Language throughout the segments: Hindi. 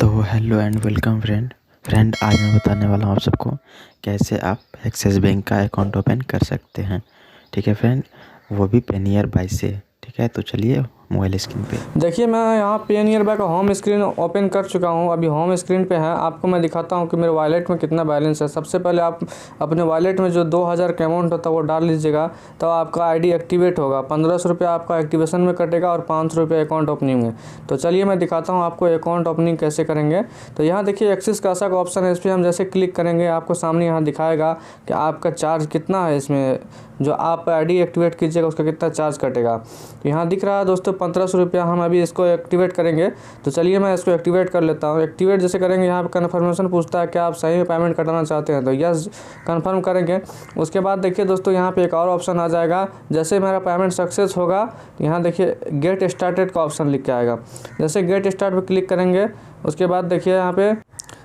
तो हेलो एंड वेलकम फ्रेंड आज मैं बताने वाला हूँ आप सबको कैसे आप एक्सिस बैंक का अकाउंट ओपन कर सकते हैं। ठीक है फ्रेंड, वो भी पेनियर बाय से। ठीक है, तो चलिए मोबाइल स्क्रीन पे देखिए मैं यहाँ पेनियर बाय का होम स्क्रीन ओपन कर चुका हूँ। अभी होम स्क्रीन पे है। आपको मैं दिखाता हूँ कि मेरे वॉलेट में कितना बैलेंस है। सबसे पहले आप अपने वॉलेट में जो 2000 का अमाउंट होता है वो डाल लीजिएगा, तो आपका आईडी एक्टिवेट होगा। 1500 रुपया आपका एक्टिवेशन में कटेगा और 500 रुपये अकाउंट ओपनिंग में। तो चलिए मैं दिखाता हूँ आपको अकाउंट ओपनिंग कैसे करेंगे। तो यहाँ देखिए एक्सिस कैश का ऑप्शन है, इस पर हम जैसे क्लिक करेंगे आपको सामने यहाँ दिखाएगा कि आपका चार्ज कितना है। इसमें जो आप आईडी एक्टिवेट कीजिएगा उसका कितना चार्ज कटेगा। तो यहाँ दिख रहा है दोस्तों 1500 रुपया। हम अभी इसको एक्टिवेट करेंगे, तो चलिए मैं इसको एक्टिवेट कर लेता हूँ। एक्टिवेट जैसे करेंगे यहाँ पे कन्फर्मेशन पूछता है कि आप सही में पेमेंट कटाना चाहते हैं, तो यस कन्फर्म करेंगे। उसके बाद देखिए दोस्तों यहाँ पे एक और ऑप्शन आ जाएगा। जैसे मेरा पेमेंट सक्सेस होगा तो यहाँ देखिए गेट स्टार्टेड का ऑप्शन लिख के आएगा। जैसे गेट स्टार्ट पर क्लिक करेंगे उसके बाद देखिए यहाँ पे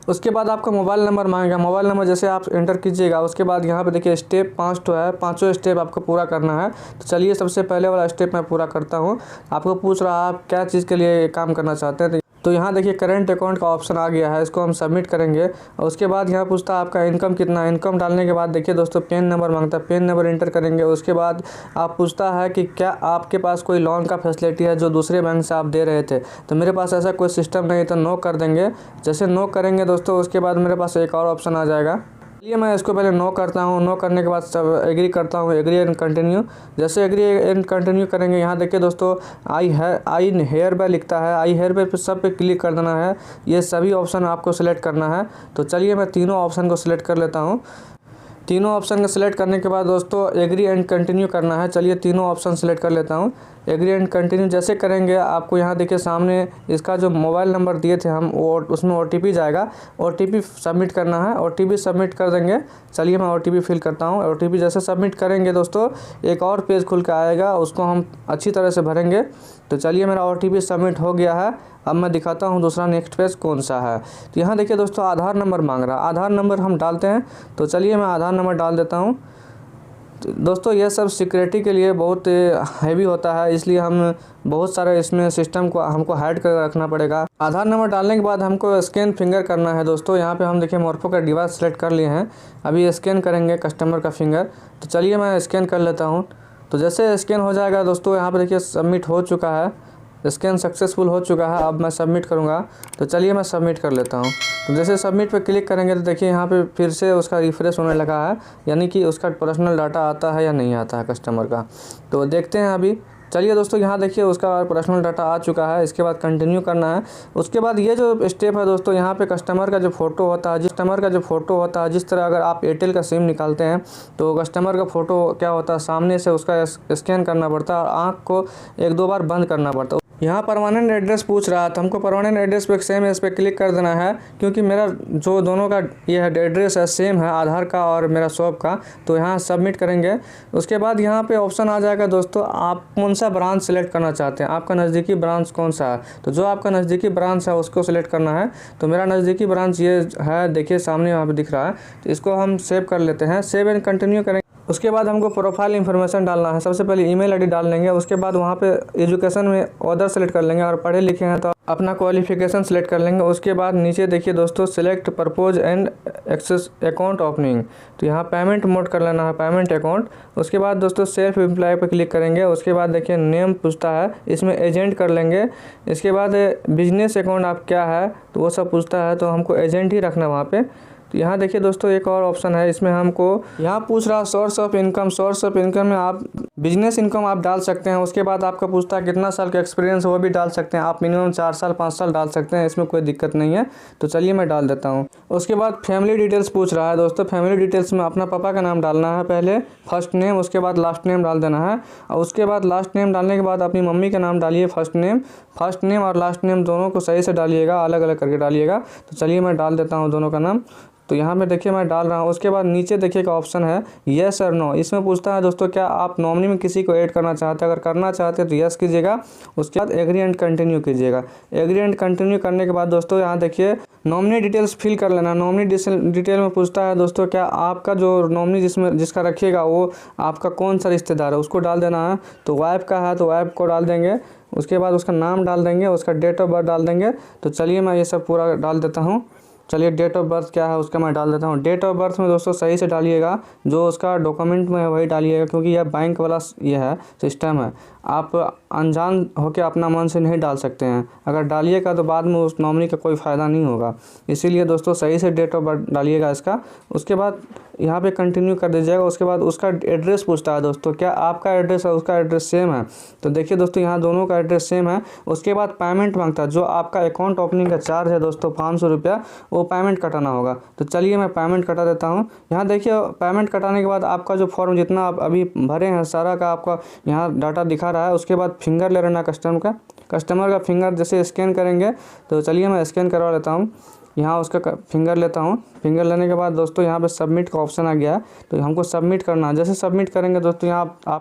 उसके बाद आपका मोबाइल नंबर मांगेगा। मोबाइल नंबर जैसे आप एंटर कीजिएगा उसके बाद यहाँ पे देखिए स्टेप 5 तो है, 5 स्टेप आपको पूरा करना है। तो चलिए सबसे पहले वाला स्टेप मैं पूरा करता हूँ। आपको पूछ रहा है आप क्या चीज़ के लिए काम करना चाहते हैं, तो यहाँ देखिए करंट अकाउंट का ऑप्शन आ गया है, इसको हम सबमिट करेंगे। और उसके बाद यहाँ पूछता है आपका इनकम कितना है। इनकम डालने के बाद देखिए दोस्तों पेन नंबर मांगता है, पेन नंबर इंटर करेंगे। उसके बाद आप पूछता है कि क्या आपके पास कोई लोन का फैसिलिटी है जो दूसरे बैंक से आप दे रहे थे। तो मेरे पास ऐसा कोई सिस्टम नहीं, तो नो कर देंगे। जैसे नो करेंगे दोस्तों उसके बाद मेरे पास एक और ऑप्शन आ जाएगा। चलिए मैं इसको पहले नो करता हूँ। नो करने के बाद सब एग्री करता हूँ, एग्री एंड कंटिन्यू। जैसे एग्री एंड कंटिन्यू करेंगे यहाँ देखिए दोस्तों आई हेयर बाय लिखता है। आई हेयर बाय पे सब पे क्लिक कर देना है। ये सभी ऑप्शन आपको सिलेक्ट करना है। तो चलिए मैं तीनों ऑप्शन को सिलेक्ट कर लेता हूँ। तीनों ऑप्शन को सिलेक्ट करने के बाद दोस्तों एग्री एंड कंटिन्यू करना है। चलिए तीनों ऑप्शन सिलेक्ट कर लेता हूँ। एग्री एंड कंटिन्यू जैसे करेंगे आपको यहाँ देखिए सामने इसका जो मोबाइल नंबर दिए थे हम वो उसमें OTP जाएगा। OTP सबमिट करना है। OTP सबमिट कर देंगे। चलिए मैं OTP फिल करता हूँ। OTP जैसे सबमिट करेंगे दोस्तों एक और पेज खुल के आएगा, उसको हम अच्छी तरह से भरेंगे। तो चलिए मेरा OTP सबमिट हो गया है। अब मैं दिखाता हूँ दूसरा नेक्स्ट पेज कौन सा है। तो यहाँ देखिए दोस्तों आधार नंबर मांग रहा है, आधार नंबर हम डालते हैं। तो चलिए मैं आधार नंबर डाल देता हूँ। तो दोस्तों ये सब सिक्योरिटी के लिए बहुत हैवी होता है, इसलिए हम बहुत सारे इसमें सिस्टम को हमको हाइड कर रखना पड़ेगा। आधार नंबर डालने के बाद हमको स्कैन फिंगर करना है दोस्तों। यहाँ पे हम देखिए मोरफो का डिवाइस सेलेक्ट कर लिए हैं, अभी स्कैन करेंगे कस्टमर का फिंगर। तो चलिए मैं स्कैन कर लेता हूँ। तो जैसे स्कैन हो जाएगा दोस्तों यहाँ पे देखिए सबमिट हो चुका है, स्कैन सक्सेसफुल हो चुका है। अब मैं सबमिट करूँगा, तो चलिए मैं सबमिट कर लेता हूँ। तो जैसे सबमिट पे क्लिक करेंगे तो देखिए यहाँ पे फिर से उसका रिफ्रेश होने लगा है, यानी कि उसका पर्सनल डाटा आता है या नहीं आता है कस्टमर का। तो देखते हैं अभी। चलिए दोस्तों यहाँ देखिए उसका पर्सनल डाटा आ चुका है। इसके बाद कंटिन्यू करना है। उसके बाद ये जो स्टेप है दोस्तों यहाँ पे कस्टमर का जो फ़ोटो होता है, जिस तरह अगर आप एयरटेल का सिम निकालते हैं तो कस्टमर का फ़ोटो क्या होता है सामने से उसका स्कैन करना पड़ता है और आँख को 1-2 बार बंद करना पड़ता है। यहाँ परमानेंट एड्रेस पूछ रहा था, हमको परमानेंट एड्रेस पे सेम इस पर क्लिक कर देना है, क्योंकि मेरा जो दोनों का ये है एड्रेस है सेम है, आधार का और मेरा शॉप का। तो यहाँ सबमिट करेंगे। उसके बाद यहाँ पे ऑप्शन आ जाएगा दोस्तों आप कौन सा ब्रांच सेलेक्ट करना चाहते हैं, आपका नज़दीकी ब्रांच कौन सा है। तो जो आपका नज़दीकी ब्रांच है उसको सिलेक्ट करना है। तो मेरा नज़दीकी ब्रांच ये है, देखिए सामने यहाँ पर दिख रहा है। तो इसको हम सेव कर लेते हैं, सेव एंड कंटिन्यू करेंगे। उसके बाद हमको प्रोफाइल इन्फॉर्मेशन डालना है। सबसे पहले ईमेल आईडी डाल लेंगे। उसके बाद वहाँ पे एजुकेशन में अदर सेलेक्ट कर लेंगे, और पढ़े लिखे हैं तो अपना क्वालिफिकेशन सेलेक्ट कर लेंगे। उसके बाद नीचे देखिए दोस्तों select purpose and access account opening, तो यहाँ पेमेंट मोड कर लेना है, पेमेंट अकाउंट। उसके बाद दोस्तों सेल्फ एम्प्लॉय पर क्लिक करेंगे। उसके बाद देखिए नेम पूछता है, इसमें एजेंट कर लेंगे। इसके बाद बिजनेस अकाउंट आप क्या है तो वो सब पूछता है, तो हमको एजेंट ही रखना वहाँ पर। तो यहाँ देखिए दोस्तों एक और ऑप्शन है, इसमें हमको यहाँ पूछ रहा है source of income. Source of income में आप बिजनेस इनकम आप डाल सकते हैं। उसके बाद आपका पूछता है कितना साल का एक्सपीरियंस, वो भी डाल सकते हैं आप। मिनिमम 4 साल 5 साल डाल सकते हैं, इसमें कोई दिक्कत नहीं है। तो चलिए मैं डाल देता हूँ। उसके बाद फैमिली डिटेल्स पूछ रहा है दोस्तों। फैमिली डिटेल्स में अपना पापा का नाम डालना है, पहले फर्स्ट नेम, उसके बाद लास्ट नेम डाल देना है। और उसके बाद लास्ट नेम डालने के बाद अपनी मम्मी का नाम डालिए, फर्स्ट नेम और लास्ट नेम दोनों को सही से डालिएगा, अलग अलग करके डालिएगा। तो चलिए मैं डाल देता हूँ दोनों का नाम। तो यहाँ पे देखिए मैं डाल रहा हूँ। उसके बाद नीचे देखिए का ऑप्शन है येस और नो। इसमें पूछता है दोस्तों क्या आप नॉमिनी में किसी को ऐड करना चाहते हैं। अगर करना चाहते हैं तो येस कीजिएगा। उसके बाद एग्री एंड कंटिन्यू कीजिएगा। एग्री एंड कंटिन्यू करने के बाद दोस्तों यहाँ देखिए नॉमिनी डिटेल्स फिल कर लेना। नॉमिनी डिटेल में पूछता है दोस्तों क्या आपका जो नॉमिनी जिसका रखिएगा वो आपका कौन सा रिश्तेदार है, उसको डाल देना है। तो वाइफ का है तो वाइफ को डाल देंगे। उसके बाद उसका नाम डाल देंगे, उसका डेट ऑफ बर्थ डाल देंगे। तो चलिए मैं ये सब पूरा डाल देता हूँ। चलिए डेट ऑफ बर्थ क्या है उसका मैं डाल देता हूँ। डेट ऑफ बर्थ में दोस्तों सही से डालिएगा, जो उसका डॉक्यूमेंट में है वही डालिएगा, क्योंकि यह बैंक वाला ये है सिस्टम है। आप अनजान होकर अपना मन से नहीं डाल सकते हैं। अगर डालिएगा तो बाद में उस नॉमिनी का कोई फ़ायदा नहीं होगा। इसीलिए दोस्तों सही से डेट ऑफ बर्थ डालिएगा इसका। उसके बाद यहाँ पे कंटिन्यू कर दीजिएगा। उसके बाद उसका एड्रेस पूछता है दोस्तों, क्या आपका एड्रेस और उसका एड्रेस सेम है? तो देखिए दोस्तों यहाँ दोनों का एड्रेस सेम है। उसके बाद पेमेंट मांगता है, जो आपका अकाउंट ओपनिंग का चार्ज है दोस्तों 500 रुपया, वो पेमेंट कटाना होगा। तो चलिए मैं पेमेंट कटा देता हूँ। यहाँ देखिए पेमेंट कटाने के बाद आपका जो फॉर्म जितना आप अभी भरे हैं सारा का आपका यहाँ डाटा दिखा रहा है। उसके बाद फिंगर ले लेना कस्टमर का फिंगर जैसे स्कैन करेंगे। तो चलिए मैं स्कैन करवा लेता हूँ। यहाँ उसका फिंगर लेता हूँ। फिंगर लेने के बाद दोस्तों यहाँ पे सबमिट का ऑप्शन आ गया है, तो हमको सबमिट करना है। जैसे सबमिट करेंगे दोस्तों यहाँ आप